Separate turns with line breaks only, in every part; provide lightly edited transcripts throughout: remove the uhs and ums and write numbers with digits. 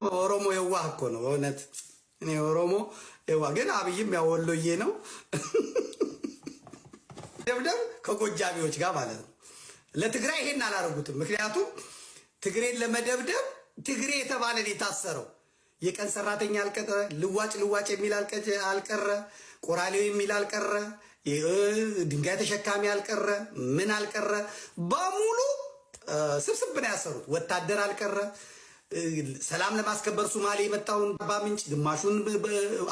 ኦሮሞ የዋህ እኮ ነው በእውነት። እኔ ኦሮሞ የዋህ ግን አብይም ያወሎዬ ነው። ደብደብ ከጎጃሚዎች ጋር ማለት ነው። ለትግራይ ይሄን አላረጉትም። ምክንያቱም ትግሬን ለመደብደብ ትግሬ የተባለ የታሰረው የቀን ሰራተኛ አልቀረ፣ ልዋጭ የሚል አልቀረ፣ ቆራሌው የሚል አልቀረ፣ ድንጋይ ተሸካሚ አልቀረ፣ ምን አልቀረ፣ በሙሉ ስብስብ ነው ያሰሩት። ወታደር አልቀረ። ሰላም ለማስከበር ሶማሌ የመጣውን አርባ ምንጭ ግማሹን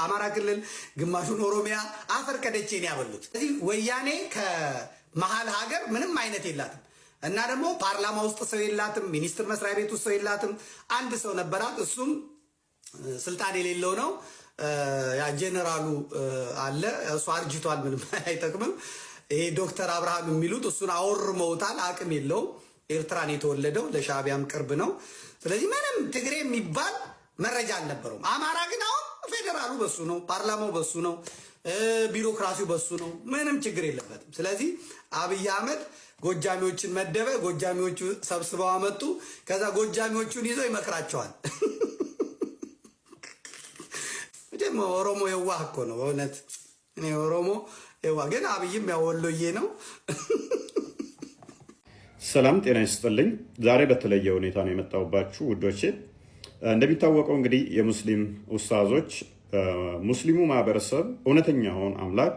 አማራ ክልል ግማሹን ኦሮሚያ አፈር ከደቼን ያበሉት። ስለዚህ ወያኔ ከመሀል ሀገር ምንም አይነት የላትም እና ደግሞ ፓርላማ ውስጥ ሰው የላትም፣ ሚኒስትር መስሪያ ቤት ውስጥ ሰው የላትም። አንድ ሰው ነበራት፣ እሱም ስልጣን የሌለው ነው። ያ ጄኔራሉ አለ፣ እሱ አርጅቷል፣ ምንም አይጠቅምም። ይሄ ዶክተር አብርሃም የሚሉት እሱን አወርመውታል፣ አቅም የለውም። ኤርትራን የተወለደው ለሻዕቢያም ቅርብ ነው። ስለዚህ ምንም ትግሬ የሚባል መረጃ አልነበረውም። አማራ ግን አሁን ፌዴራሉ በሱ ነው፣ ፓርላማው በሱ ነው፣ ቢሮክራሲው በሱ ነው። ምንም ችግር የለበትም። ስለዚህ አብይ አህመድ ጎጃሚዎችን መደበ፣ ጎጃሚዎቹ ሰብስበው አመጡ። ከዛ ጎጃሚዎቹን ይዞ ይመክራቸዋል። ኦሮሞ የዋህ እኮ ነው በእውነት። እኔ ኦሮሞ የዋህ ግን አብይም ያወሎዬ ነው።
ሰላም ጤና ይስጥልኝ። ዛሬ በተለየ ሁኔታ ነው የመጣሁባችሁ ውዶቼ። እንደሚታወቀው እንግዲህ የሙስሊም ኡስታዞች ሙስሊሙ ማህበረሰብ እውነተኛውን አምላክ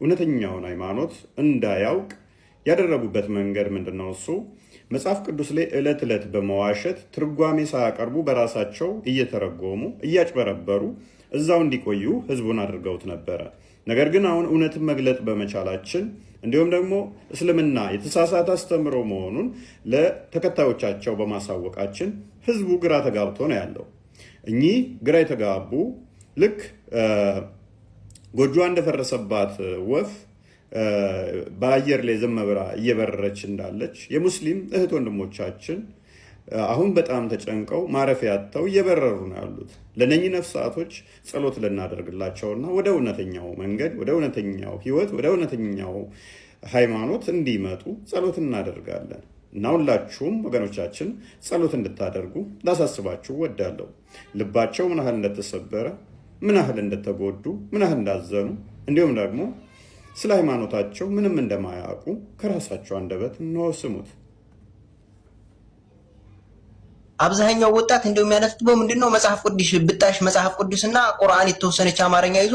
እውነተኛውን ሃይማኖት እንዳያውቅ ያደረጉበት መንገድ ምንድነው? እሱ መጽሐፍ ቅዱስ ላይ ዕለት ዕለት በመዋሸት ትርጓሜ ሳያቀርቡ በራሳቸው እየተረጎሙ እያጭበረበሩ እዛው እንዲቆዩ ህዝቡን አድርገውት ነበረ። ነገር ግን አሁን እውነትን መግለጥ በመቻላችን እንዲሁም ደግሞ እስልምና የተሳሳተ አስተምሮ መሆኑን ለተከታዮቻቸው በማሳወቃችን ህዝቡ ግራ ተጋብቶ ነው ያለው። እኚህ ግራ የተጋቡ ልክ ጎጆ እንደፈረሰባት ወፍ በአየር ላይ ዝም ብላ እየበረረች እንዳለች የሙስሊም እህት ወንድሞቻችን አሁን በጣም ተጨንቀው ማረፊያ አጥተው እየበረሩ ነው ያሉት። ለነኚህ ነፍሳቶች ጸሎት ልናደርግላቸውና ወደ እውነተኛው መንገድ፣ ወደ እውነተኛው ህይወት፣ ወደ እውነተኛው ሃይማኖት እንዲመጡ ጸሎት እናደርጋለን እና ሁላችሁም ወገኖቻችን ጸሎት እንድታደርጉ ላሳስባችሁ ወዳለሁ። ልባቸው ምን ያህል እንደተሰበረ፣ ምን ያህል እንደተጎዱ፣ ምን ያህል እንዳዘኑ እንዲሁም ደግሞ ስለ ሃይማኖታቸው ምንም እንደማያውቁ ከራሳቸው አንደበት ነው ስሙት።
አብዛኛው ወጣት እንደሚያነጥበው ምንድነው መጽሐፍ ቅዱስ ብጣሽ መጽሐፍ ቅዱስና ቁርአን የተወሰነች አማርኛ ይዞ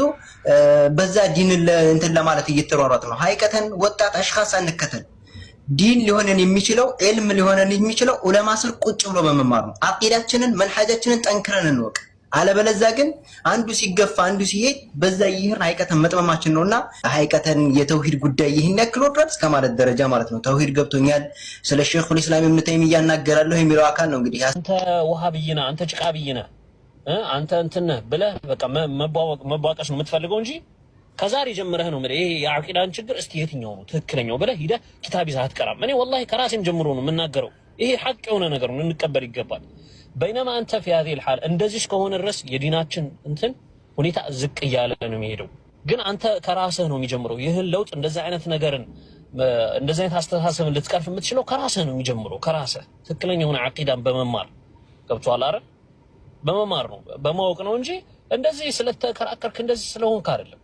በዛ ዲን እንትን ለማለት እየተሯሯጥ ነው። ሀይቀተን ወጣት አሽኻስ አንከተል። ዲን ሊሆነን የሚችለው ዒልም ሊሆነን የሚችለው ዑለማ ስር ቁጭ ብሎ በመማር ነው። አቂዳችንን መንሐጃችንን ጠንክረን እንወቅ። አለበለዚያ ግን አንዱ ሲገፋ አንዱ ሲሄድ በዛ ይሄን ሀይቀተን መጥመማችን ነውና ሀይቀተን የተውሂድ ጉዳይ ይሄን ያክል ወጥቷል እስከማለት ደረጃ ማለት ነው። ተውሂድ ገብቶኛል ስለ ሸይኹል ኢስላም ኢብኑ ተይሚያ ያናገራለሁ የሚለው አካል ነው እንግዲህ
አንተ ወሃብይና አንተ ጭቃብይና አንተ እንትን ብለህ በቃ መባወቀስ ነው የምትፈልገው እንጂ ከዛሬ ጀምረህ ነው ማለት ይሄ የአቂዳን ችግር እስቲ የትኛው ነው ትክክለኛው ብለህ ሂደህ ኪታብ ይዘህ አትቀራም። እኔ ወላሂ ከራሴም ጀምሮ ነው የምናገረው። ይሄ ሐቅ የሆነ ነገር ነው፣ እንቀበል ይገባል። በይነማ አንተ في هذه الحال እንደዚህ ከሆነ ድረስ የዲናችን እንትን ሁኔታ ዝቅ እያለ ነው የሚሄደው። ግን አንተ ከራስህ ነው የሚጀምረው። ይህን ለውጥ እንደዚህ አይነት ነገርን እንደዚህ አይነት አስተሳሰብን ልትቀርፍ የምትችለው ከራስህ ነው የሚጀምረው። ከራስህ ትክክለኛውን አቂዳን በመማር ገብቶሃል አይደል? በመማር ነው በማወቅ ነው እንጂ እንደዚህ ስለተከራከርክ እንደዚህ ስለሆንክ አይደለም።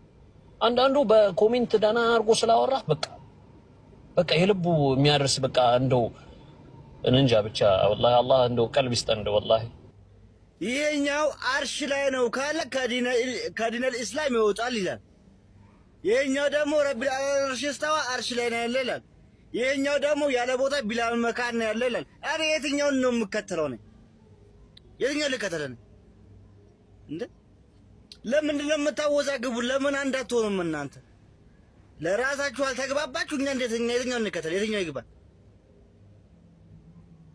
አንዳንዱ በኮሜንት ዳና አርጎ ስላወራህ በቃ የልቡ የሚያደርስ በቃ እንደው እንንጃ ብቻ ወላሂ አላህ እንደው ቀልብ ይስጠን። እንደው ወላሂ
ይሄኛው አርሽ ላይ ነው ካለ ከዲነል ኢስላም ይወጣል ይላል። ይሄኛው ደግሞ ረቢል አርሽ ስተዋ አርሽ ላይ ነው ያለ ይላል። ይሄኛው ደግሞ ያለ ቦታ ቢላል መካን ነው ያለ ይላል። አሬ የትኛውን ነው የምከተለው ነው? የትኛው ልከተለ ነው እንዴ? ለምንድን ነው የምታወዛግቡ? ለምን አንድ አትሆኑም እናንተ? ለራሳችሁ አልተግባባችሁ። እኛ እንዴት የትኛውን እንከተል? የትኛው ይግባል?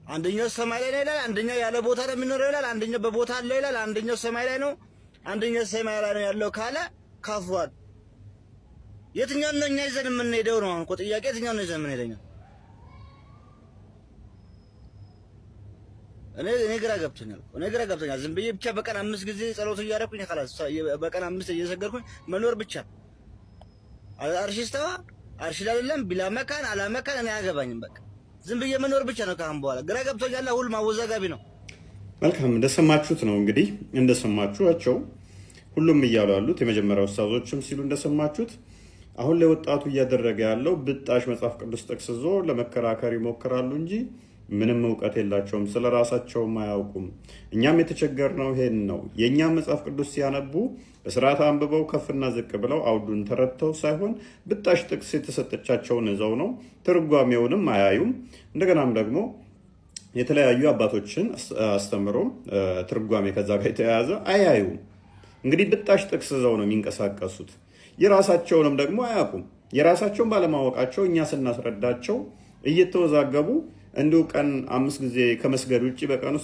አንደኛው ሰማይ ላይ ነው ይላል፣ አንደኛው ያለ ቦታ ነው የሚኖረው ይላል፣ አንደኛው በቦታ አለ ይላል፣ አንደኛው ሰማይ ላይ ነው፣ አንደኛው ሰማይ ላይ ነው ያለው ካለ ካፍሯል። የትኛው ነው እኛ ይዘን የምንሄደው ነው እኮ ጥያቄ። የትኛው ነው ይዘን የምንሄደው? እኔ ግራ ገብቶኛል። ዝም ብዬ ብቻ በቀን 5 ጊዜ ጸሎት እያደረኩኝ خلاص በቀን 5 እየሰገድኩኝ መኖር ብቻ። አርሽ ስተዋ አርሽ ላይ አይደለም ቢላ መካን አላ መካን እኔ አያገባኝም በቃ ዝም ብዬ መኖር ብቻ ነው። ካሁን በኋላ ግራ ገብቶኛል። ሁሉ ማወዛጋቢ ነው።
መልካም እንደሰማችሁት ነው እንግዲህ እንደሰማችኋቸው ሁሉም እያሉ ያሉት የመጀመሪያው ኡስታዞችም ሲሉ እንደሰማችሁት አሁን ለወጣቱ እያደረገ ያለው ብጣሽ መጽሐፍ ቅዱስ ጥቅስ ይዞ ለመከራከር ይሞክራሉ እንጂ ምንም እውቀት የላቸውም፣ ስለራሳቸውም አያውቁም። እኛም የተቸገርነው ይሄን ነው። የእኛም መጽሐፍ ቅዱስ ሲያነቡ በስርዓት አንብበው ከፍና ዝቅ ብለው አውዱን ተረድተው ሳይሆን ብጣሽ ጥቅስ የተሰጠቻቸውን ይዘው ነው። ትርጓሜውንም አያዩም። እንደገናም ደግሞ የተለያዩ አባቶችን አስተምሮ ትርጓሜ ከዛ ጋር የተያያዘ አያዩም። እንግዲህ ብጣሽ ጥቅስ ይዘው ነው የሚንቀሳቀሱት። የራሳቸውንም ደግሞ አያውቁም። የራሳቸውን ባለማወቃቸው እኛ ስናስረዳቸው እየተወዛገቡ እንዲሁ ቀን 5 ጊዜ ከመስገድ ውጪ በቀን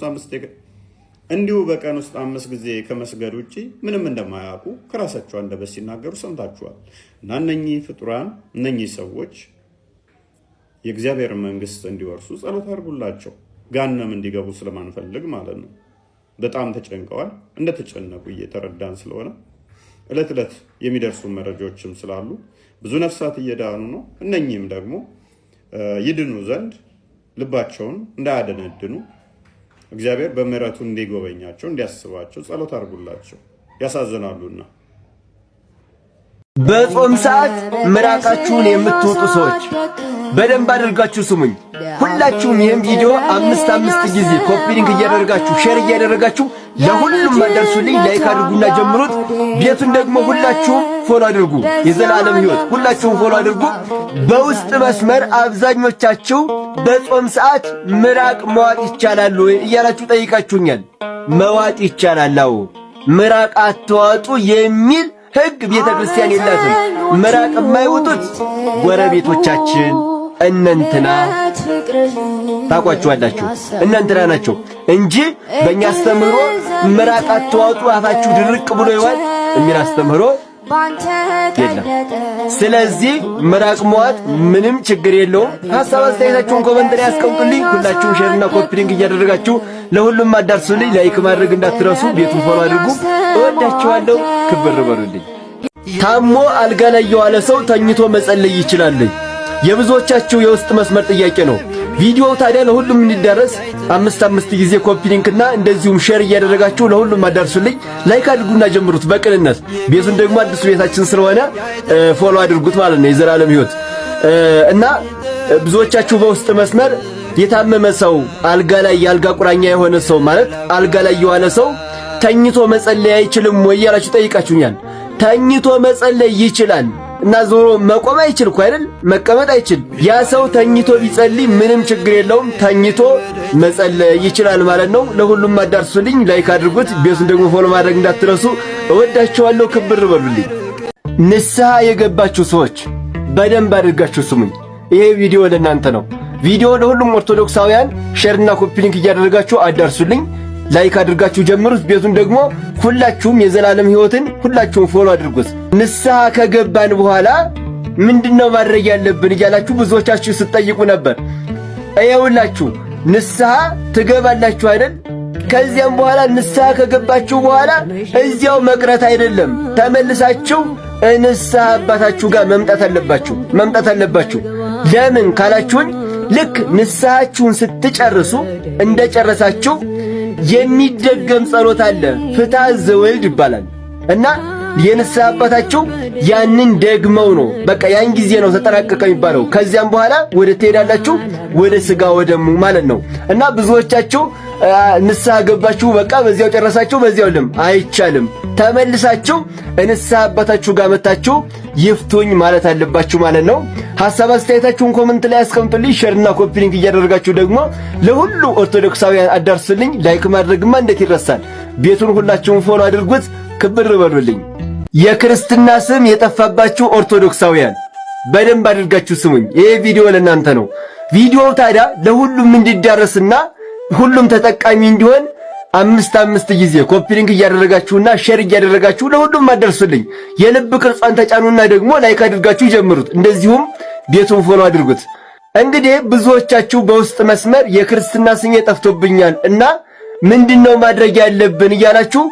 ውስጥ 5 ጊዜ ከመስገድ ውጪ ምንም እንደማያውቁ ከራሳቸው አንደበት ሲናገሩ ሰምታችኋል። እና እነኚህ ፍጡራን እነኚህ ሰዎች የእግዚአብሔር መንግስት እንዲወርሱ ጸሎት አድርጉላቸው። ጋነም እንዲገቡ ስለማንፈልግ ማለት ነው። በጣም ተጨንቀዋል። እንደተጨነቁ እየተረዳን ስለሆነ እለት እለት የሚደርሱ መረጃዎችም ስላሉ ብዙ ነፍሳት እየዳኑ ነው። እነኚህም ደግሞ ይድኑ ዘንድ ልባቸውን እንዳያደነድኑ እግዚአብሔር በምሕረቱ እንዲጎበኛቸው እንዲያስባቸው ጸሎት አድርጉላቸው፣ ያሳዝናሉና።
በጾም ሰዓት ምራቃችሁን የምትወጡ ሰዎች በደንብ አድርጋችሁ ስሙኝ። ሁላችሁም ይህን ቪዲዮ 5 ጊዜ ኮፒ ሊንክ እያደረጋችሁ ሼር እያደረጋችሁ ለሁሉም አዳርሱልኝ። ላይክ አድርጉና ጀምሩት። ቤቱን ደግሞ ሁላችሁም ፎሎ አድርጉ። የዘላለም ሕይወት ሁላችሁም ፎሎ አድርጉ። በውስጥ መስመር አብዛኞቻችሁ በጾም ሰዓት ምራቅ መዋጥ ይቻላል ወይ እያላችሁ ጠይቃችሁኛል። መዋጥ ይቻላል። አዎ ምራቅ አትዋጡ የሚል ሕግ ቤተ ክርስቲያን የላትም። ምራቅ የማይወጡት ጎረቤቶቻችን እነንትና ታቋቸዋላችሁ እነንትና ናቸው እንጂ በእኛ አስተምህሮ ምራቅ አትዋጡ አፋችሁ ድርቅ ብሎ ይዋል የሚል አስተምህሮ የለም። ስለዚህ ምራቅ መዋጥ ምንም ችግር የለውም። ሐሳብ አስተያየታችሁን ኮሜንት ላይ አስቀምጡልኝ። ሁላችሁም ሼርና ኮፒ ሊንክ እያደረጋችሁ ለሁሉም አዳርሱልኝ። ላይክ ማድረግ እንዳትረሱ። ቤቱን ፎሎ አድርጉ። እወዳችኋለሁ። ክብር በሉልኝ። ታሞ አልጋ ላይ የዋለ ሰው ተኝቶ መጸለይ ይችላል? የብዙዎቻችሁ የውስጥ መስመር ጥያቄ ነው። ቪዲዮው ታዲያ ለሁሉም እንዲዳረስ 5 ጊዜ ኮፒ ሊንክና እንደዚሁም ሼር እያደረጋችሁ ለሁሉም አዳርሱልኝ። ላይክ አድርጉና ጀምሩት በቅንነት። ቤቱን ደግሞ አዲሱ ቤታችን ስለሆነ ፎሎ አድርጉት ማለት ነው። የዘላለም ሕይወት እና ብዙዎቻችሁ በውስጥ መስመር የታመመ ሰው አልጋ ላይ ያልጋ ቁራኛ የሆነ ሰው ማለት አልጋ ላይ የዋለ ሰው ተኝቶ መጸለይ አይችልም ወይ ያላችሁ ጠይቃችሁኛል። ተኝቶ መጸለይ ይችላል እና ዞሮ መቆም አይችል እኮ አይደል? መቀመጥ አይችል። ያ ሰው ተኝቶ ቢጸልይ ምንም ችግር የለውም። ተኝቶ መጸለይ ይችላል ማለት ነው። ለሁሉም አዳርሱልኝ። ላይክ አድርጉት። ቤቱን ደግሞ ፎሎ ማድረግ እንዳትረሱ። እወዳችኋለሁ። ክብር በሉልኝ። ንስሐ የገባችሁ ሰዎች በደንብ አድርጋችሁ ስሙኝ። ይሄ ቪዲዮ ለእናንተ ነው። ቪዲዮ ለሁሉም ኦርቶዶክሳውያን ሼርና ኮፒ ሊንክ እያደረጋችሁ አዳርሱልኝ። ላይክ አድርጋችሁ ጀምሩት። ቤቱን ደግሞ ሁላችሁም የዘላለም ሕይወትን ሁላችሁም ፎሎ አድርጉት። ንስሐ ከገባን በኋላ ምንድነው ማድረግ ያለብን እያላችሁ ብዙዎቻችሁ ስትጠይቁ ነበር። እየውላችሁ ንስሐ ትገባላችሁ አይደል? ከዚያም በኋላ ንስሐ ከገባችሁ በኋላ እዚያው መቅረት አይደለም፣ ተመልሳችሁ ንስሐ አባታችሁ ጋር መምጣት አለባችሁ። ለምን ካላችሁን ልክ ንስሐችሁን ስትጨርሱ እንደጨረሳችሁ የሚደገም ጸሎት አለ። ፍትሐ ዘወልድ ይባላል እና የንስሐ አባታችሁ ያንን ደግመው ነው በቃ ያን ጊዜ ነው ተጠናቀቀ የሚባለው። ከዚያም በኋላ ወደ ትሄዳላችሁ ወደ ሥጋ ወደሙ ማለት ነው። እና ብዙዎቻችሁ ንስሐ ገባችሁ በቃ በዚያው ጨረሳችሁ በዚያው ልም አይቻልም። ተመልሳችሁ ንስሐ አባታችሁ ጋር መጣችሁ ይፍቱኝ ማለት አለባችሁ ማለት ነው። ሐሳብ አስተያየታችሁን ኮሜንት ላይ አስቀምጡልኝ። ሼርና ኮፒ ሊንክ እያደረጋችሁ ደግሞ ለሁሉ ኦርቶዶክሳውያን አዳርሱልኝ። ላይክ ማድረግማ እንዴት ይረሳል? ቤቱን ሁላችሁም ፎሎ አድርጉት። ክብር በሉልኝ። የክርስትና ስም የጠፋባችሁ ኦርቶዶክሳውያን በደንብ አድርጋችሁ ስሙኝ። ይሄ ቪዲዮ ለእናንተ ነው። ቪዲዮው ታዲያ ለሁሉም እንዲዳረስና ሁሉም ተጠቃሚ እንዲሆን 5 ጊዜ ኮፒ ሊንክ እያደረጋችሁና ሼር እያደረጋችሁ ለሁሉም አደርሱልኝ። የልብ ቅርጿን ተጫኑና ደግሞ ላይክ አድርጋችሁ ጀምሩት። እንደዚሁም ቤቱን ፎሎ አድርጉት። እንግዲህ ብዙዎቻችሁ በውስጥ መስመር የክርስትና ስሜ ጠፍቶብኛል እና ምንድነው ማድረግ ያለብን እያላችሁ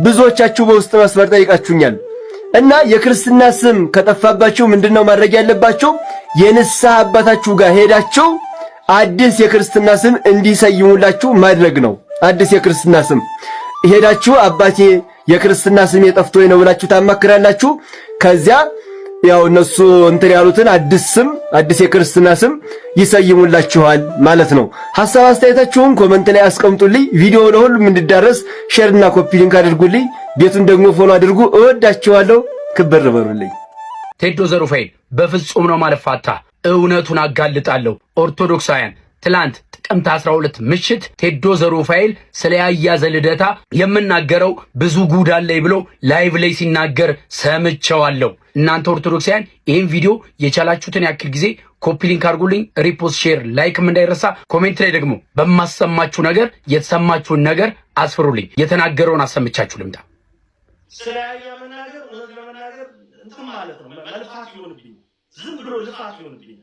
ብዙዎቻችሁ በውስጥ መስመር ጠይቃችሁኛል። እና የክርስትና ስም ከጠፋባችሁ ምንድነው ማድረግ ያለባችሁ? የንስሐ አባታችሁ ጋር ሄዳችሁ አዲስ የክርስትና ስም እንዲሰይሙላችሁ ማድረግ ነው። አዲስ የክርስትና ስም ሄዳችሁ አባቴ የክርስትና ስም የጠፍቶኝ ነው ብላችሁ ታማክራላችሁ። ከዚያ ያው እነሱ እንትን ያሉትን አዲስ የክርስትና ስም ይሰይሙላችኋል ማለት ነው። ሐሳብ አስተያየታችሁን ኮሜንት ላይ አስቀምጡልኝ። ቪዲዮ ለሁሉም እንዲዳረስ ሼር እና ኮፒ ሊንክ አድርጉልኝ። ቤቱን ደግሞ ፎሎ አድርጉ። እወዳችኋለሁ። ክብር በሉልኝ።
ቴዶ ዘሩፋኤል በፍጹም ነው ማለፋታ እውነቱን አጋልጣለሁ። ኦርቶዶክሳውያን ትላንት ጥቅምት 12 ምሽት ቴዶ ዘሩፋኤል ስለ ያያዘ ልደታ የምናገረው ብዙ ጉድ አለኝ ብሎ ላይቭ ላይ ሲናገር ሰምቼዋለሁ። እናንተ ኦርቶዶክሳውያን ይህን ቪዲዮ የቻላችሁትን ያክል ጊዜ ኮፒ ሊንክ አድርጉልኝ። ሪፖስት፣ ሼር፣ ላይክም እንዳይረሳ። ኮሜንት ላይ ደግሞ በማሰማችሁ ነገር የተሰማችሁን ነገር አስፍሩልኝ። የተናገረውን አሰምቻችሁ ልምጣ።
ስለ ያያ መናገር እውነት ለመናገር እንትን ማለት ነው መልፋት ይሆንብኝ፣ ዝም ብሎ ልፋት ይሆንብኝ።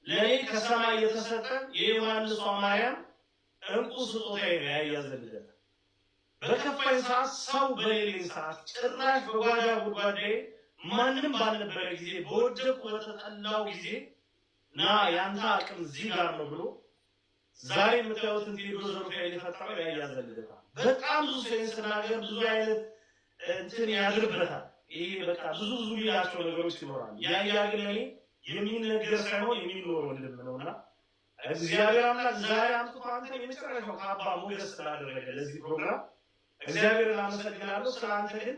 ለኔ ከሰማይ የተሰጠ የዮሐንስ ማርያም እንቁ ስጦታዬ ነው ያያዘ ልደታ። በከፋኝ ሰዓት፣ ሰው በሌለኝ ሰዓት፣ ጭራሽ በጓዳ ጉድጓዳዬ ማንም ባልነበረ ጊዜ፣ በወደቁ በተጠላው ጊዜ ና ያንተ አቅም እዚህ ጋር ነው ብሎ ዛሬ የምታዩትን ቴዶ ዘሩፋኤል የፈጠረው ያያዘ ልደታ። በጣም ብዙ ሰው ስናገር ብዙ አይነት እንትን ያድርበታል። ይሄ በቃ ብዙ ሊላቸው ነገሮች ይኖራሉ። ያያ ግን ለኔ የሚነገር ሳይሆን የሚኖር ወንድም ነውና እግዚአብሔር አምላክ ዛሬ አምጥቶ አንተ የመጨረሻው ካባ ሞገስ ስላደረገ ለዚህ ፕሮግራም እግዚአብሔርን አመሰግናለሁ። ስለአንተ ግን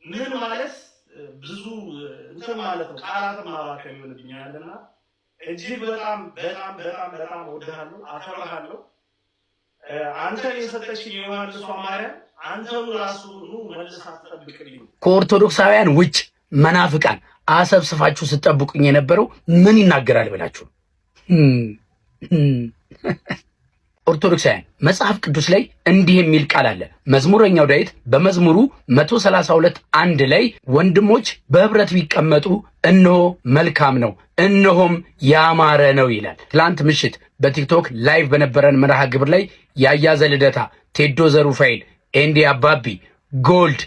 ምን ማለት ብዙ እንትን ማለት ነው ቃላትም ማባከን ይሆንብኛልና እጅግ በጣም በጣም በጣም በጣም እወድሃለሁ፣ አከብርሃለሁ። አንተን የሰጠችኝ የዮሐንስ ማርያም አንተኑ ራሱ መልሳ ትጠብቅልኝ።
ከኦርቶዶክሳውያን ውጭ መናፍቃን አሰብስፋችሁ ስጠብቁኝ የነበረው ምን ይናገራል ብላችሁ ኦርቶዶክሳውያን መጽሐፍ ቅዱስ ላይ እንዲህ የሚል ቃል አለ። መዝሙረኛው ዳዊት በመዝሙሩ 132:1 ላይ ወንድሞች በህብረት ቢቀመጡ እነሆ መልካም ነው፣ እነሆም ያማረ ነው ይላል። ትላንት ምሽት በቲክቶክ ላይቭ በነበረን መርሃ ግብር ላይ ያያዘ ልደታ፣ ቴዶ ዘሩፋኤል፣ ኤንዲ አባቢ፣ ጎልድ፣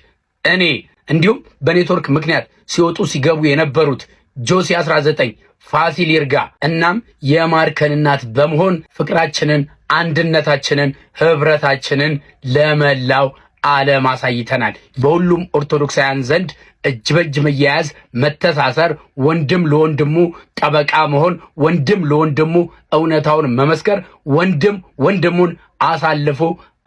እኔ እንዲሁም በኔትወርክ ምክንያት ሲወጡ ሲገቡ የነበሩት ጆሲ 19፣ ፋሲል ይርጋ እናም የማርከን እናት በመሆን ፍቅራችንን፣ አንድነታችንን፣ ህብረታችንን ለመላው ዓለም አሳይተናል። በሁሉም ኦርቶዶክሳውያን ዘንድ እጅ በእጅ መያያዝ፣ መተሳሰር፣ ወንድም ለወንድሙ ጠበቃ መሆን፣ ወንድም ለወንድሙ እውነታውን መመስከር፣ ወንድም ወንድሙን አሳልፎ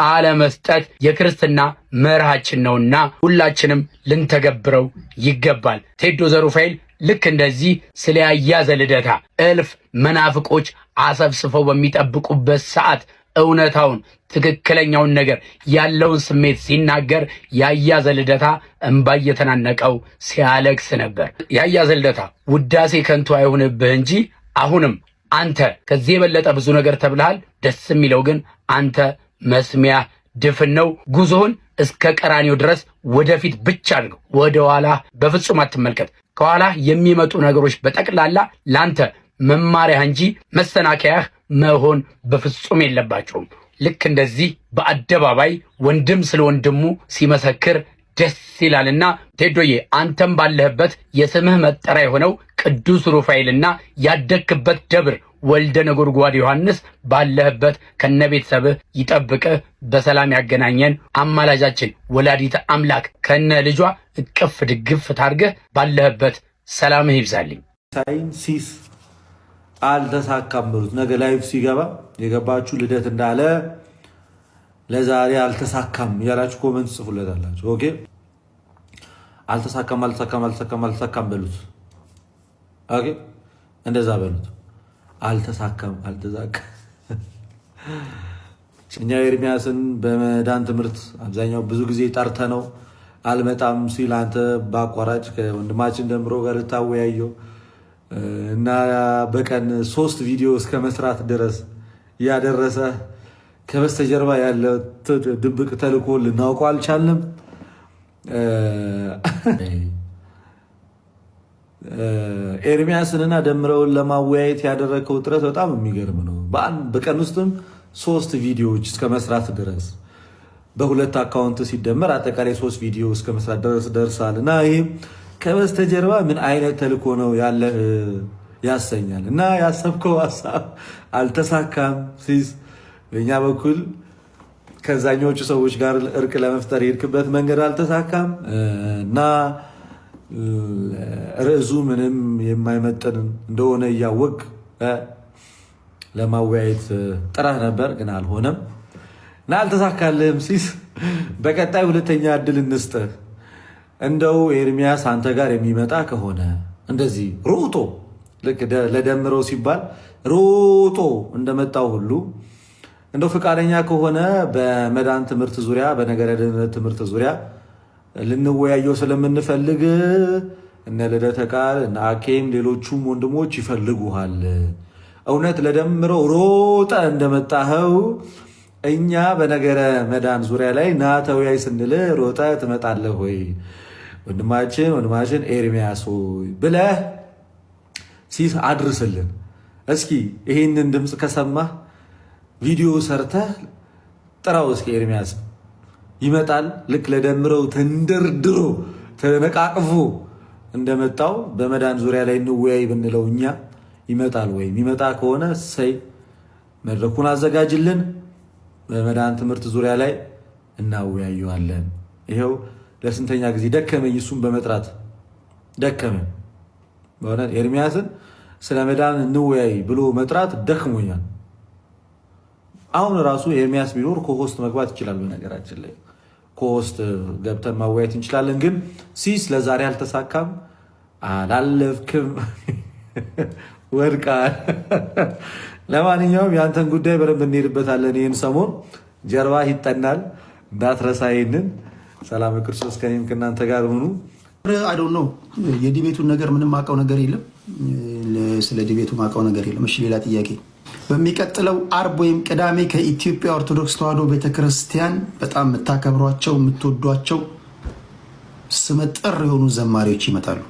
አለመስጠት የክርስትና መርሃችን ነውና ሁላችንም ልንተገብረው ይገባል። ቴዶ ዘሩፋኤል ልክ እንደዚህ ስለ ያያዘ ልደታ እልፍ መናፍቆች አሰብስፈው በሚጠብቁበት ሰዓት እውነታውን ትክክለኛውን ነገር ያለውን ስሜት ሲናገር ያያዘ ልደታ እንባ እየተናነቀው ሲያለቅስ ነበር። ያያዘ ልደታ ውዳሴ ከንቱ አይሆንብህ እንጂ አሁንም አንተ ከዚህ የበለጠ ብዙ ነገር ተብልሃል። ደስ የሚለው ግን አንተ መስሚያ ድፍን ነው። ጉዞህን እስከ ቀራኒዮ ድረስ ወደፊት ብቻ አድርገው፣ ወደ ኋላ በፍጹም አትመልከት። ከኋላ የሚመጡ ነገሮች በጠቅላላ ላንተ መማሪያ እንጂ መሰናከያህ መሆን በፍጹም የለባቸውም። ልክ እንደዚህ በአደባባይ ወንድም ስለ ወንድሙ ሲመሰክር ደስ ይላልና ቴዶዬ አንተም ባለህበት የስምህ መጠሪያ የሆነው ቅዱስ ሩፋኤልና ያደግክበት ደብር ወልደ ነጎድጓድ ዮሐንስ ባለህበት ከነቤተሰብህ ይጠብቅህ፣ በሰላም ያገናኘን። አማላጃችን ወላዲተ አምላክ ከነ ልጇ እቅፍ ድግፍ ታርገህ ባለህበት ሰላምህ ይብዛልኝ።
ሳይንሲስ አልተሳካም ብሉት። ነገ ላይቭ ሲገባ የገባችሁ ልደት እንዳለ ለዛሬ አልተሳካም እያላችሁ ኮመንት ጽፉለታላችሁ። ኦኬ አልተሳካም አልተሳካም አልተሳካም አልተሳካም በሉት። ኦኬ እንደዛ በሉት። አልተሳካም አልተሳካም። እኛ ኤርሚያስን በመዳን ትምህርት አብዛኛው ብዙ ጊዜ ጠርተ ነው አልመጣም ሲል አንተ በአቋራጭ ከወንድማችን ደምሮ ጋር ልታወያየው እና በቀን 3 ቪዲዮ እስከ መስራት ድረስ ያደረሰ ከበስተጀርባ ያለ ድብቅ ተልእኮ ልናውቀው አልቻልንም። ኤርሚያስንና ደምረውን ለማወያየት ያደረገው ጥረት በጣም የሚገርም ነው። በቀን ውስጥም 3 ቪዲዮዎች እስከ መስራት ድረስ በሁለት አካውንት ሲደመር አጠቃላይ 3 ቪዲዮ እስከ መስራት ድረስ ደርሳል እና ይሄ ከበስተጀርባ ምን አይነት ተልእኮ ነው ያለ ያሰኛል። እና ያሰብከው ሀሳብ አልተሳካም ሲስ በእኛ በኩል ከዛኞቹ ሰዎች ጋር እርቅ ለመፍጠር የሄድክበት መንገድ አልተሳካም እና ርዕሱ ምንም የማይመጥን እንደሆነ እያወቅ ለማወያየት ጥረህ ነበር፣ ግን አልሆነም እና አልተሳካልህም። ሲስ በቀጣይ ሁለተኛ እድል እንስጥህ። እንደው ኤርሚያስ አንተ ጋር የሚመጣ ከሆነ እንደዚህ ሮጦ ልክ ለደምረው ሲባል ሮጦ እንደመጣው ሁሉ እንደው ፈቃደኛ ከሆነ በመዳን ትምህርት ዙሪያ በነገረ ድህነት ትምህርት ዙሪያ ልንወያየው ስለምንፈልግ እነ ልደተ ቃል እነ አኬም ሌሎቹም ወንድሞች ይፈልጉሃል። እውነት ለደምረው ሮጠ እንደመጣኸው እኛ በነገረ መዳን ዙሪያ ላይ ና ተወያይ ስንል ሮጠ ትመጣለህ ወይ ወንድማችን ኤርሚያስ ሆይ ብለህ ሲስ አድርስልን። እስኪ ይህንን ድምፅ ከሰማህ ቪዲዮ ሰርተህ ጥራው። እስኪ ኤርሚያስ ይመጣል። ልክ ለደምረው ተንደርድሮ ተነቃቅፎ እንደመጣው በመዳን ዙሪያ ላይ እንወያይ ብንለው እኛ ይመጣል ወይ? የሚመጣ ከሆነ ሰይ መድረኩን አዘጋጅልን። በመዳን ትምህርት ዙሪያ ላይ እናወያየዋለን። ይሄው ለስንተኛ ጊዜ ደከመኝ፣ እሱን በመጥራት ደከመኝ። በእውነት ኤርሚያስን ስለ መዳን እንወያይ ብሎ መጥራት ደክሞኛል። አሁን ራሱ ኤርሚያስ ቢኖር ኮሆስት መግባት ይችላል። በነገራችን ላይ ኮሆስት ገብተን ማወያየት እንችላለን። ግን ሲስ ለዛሬ አልተሳካም፣ አላለፍክም፣ ወድቃል። ለማንኛውም ያንተን ጉዳይ በደንብ እንሄድበታለን። ይህን ሰሞን ጀርባ ይጠናል፣ እንዳትረሳ። ይህንን ሰላም ክርስቶስ ከእኔም ከእናንተ ጋር ሆኑ።
አይ ነው የዲቤቱን ነገር ምንም አውቀው ነገር የለም። ስለ ዲቤቱ ማውቀው ነገር የለም። እሺ ሌላ ጥያቄ። በሚቀጥለው አርብ ወይም ቅዳሜ ከኢትዮጵያ ኦርቶዶክስ ተዋሕዶ ቤተክርስቲያን በጣም የምታከብሯቸው የምትወዷቸው ስመጥር የሆኑ ዘማሪዎች ይመጣሉ።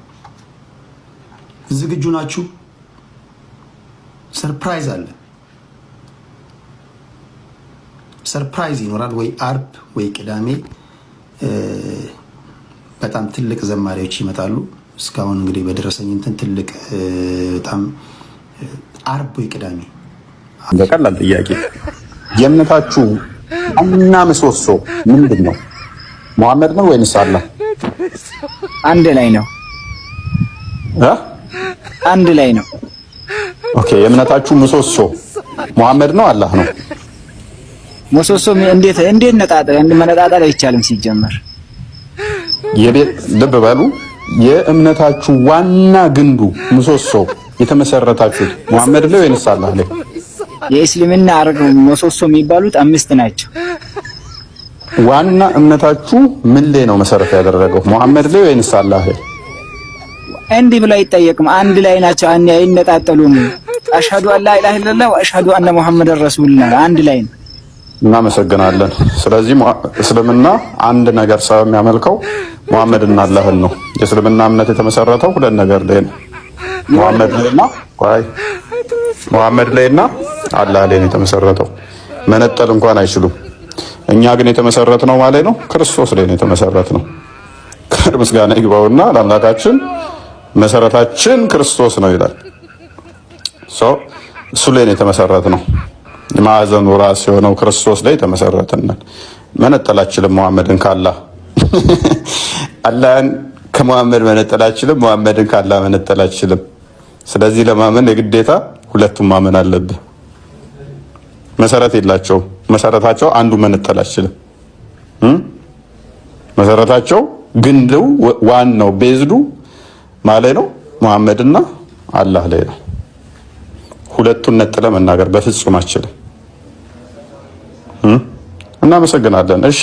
ዝግጁ ናችሁ? ሰርፕራይዝ አለ። ሰርፕራይዝ ይኖራል ወይ አርብ ወይ ቅዳሜ። በጣም ትልቅ ዘማሪዎች ይመጣሉ። እስካሁን እንግዲህ በደረሰኝ እንትን ትልቅ በጣም አርብ ወይ ቅዳሜ።
በቀላል ጥያቄ የእምነታችሁ ዋና ምሰሶ ምንድን ነው? መሐመድ ነው ወይንስ አላህ?
አንድ ላይ ነው። አንድ ላይ ነው።
ኦኬ። የእምነታችሁ ምሰሶ መሐመድ ነው አላህ ነው?
ምሰሶ እንዴት መነጣጠል አይቻልም ሲጀመር።
ልብ በሉ። የእምነታችሁ ዋና ግንዱ ምሰሶ የተመሰረታችሁት መሐመድ ላይ ወይንስ አላህ ላይ?
የእስልምና ምሰሶ የሚባሉት 5 ናቸው።
ዋና እምነታችሁ ምን ላይ ነው መሰረት ያደረገው? መሐመድ ላይ ወይንስ አላህ ላይ?
እንዲህ ብሎ አይጠየቅም። አንድ ላይ ናቸው። አይነጣጠሉም። አሽሀዱ አን ላ ኢላሀ ኢለላህ ወአሽሀዱ አነ ሙሐመደን ረሱሉላህ አንድ ላይ ነው።
እናመሰግናለን። ስለዚህ እስልምና አንድ ነገር ሰው የሚያመልከው መሐመድና አላህን ነው። የእስልምና እምነት የተመሰረተው ሁለት ነገር ላይ ነው። መሐመድ ላይና አላህ ላይ ነው የተመሰረተው። መነጠል እንኳን አይችሉም። እኛ ግን የተመሰረት ነው ማለት ነው ክርስቶስ ላይ ነው የተመሰረት ነው። ክብር ምስጋና ይግባውና ለአምላካችን መሰረታችን ክርስቶስ ነው ይላል። እሱ ላይ ነው የተመሰረት ነው። ማዕዘኑ ራስ የሆነው ክርስቶስ ላይ ተመሰረተን። መነጠላችንም መሐመድን ካላህ አላህን ከመሐመድ መነጠላችንም መሐመድን ካላህ መነጠላችንም። ስለዚህ ለማመን የግዴታ ሁለቱም ማመን አለብህ። መሰረት የላቸውም። መሰረታቸው አንዱ መነጠላችንም መሰረታቸው ግንዱ ዋናው ቤዝዱ ማለት ነው መሐመድና አላህ ላይ ነው። ሁለቱን ነጥለ መናገር በፍጹም አችልም። እናመሰግናለን። እሺ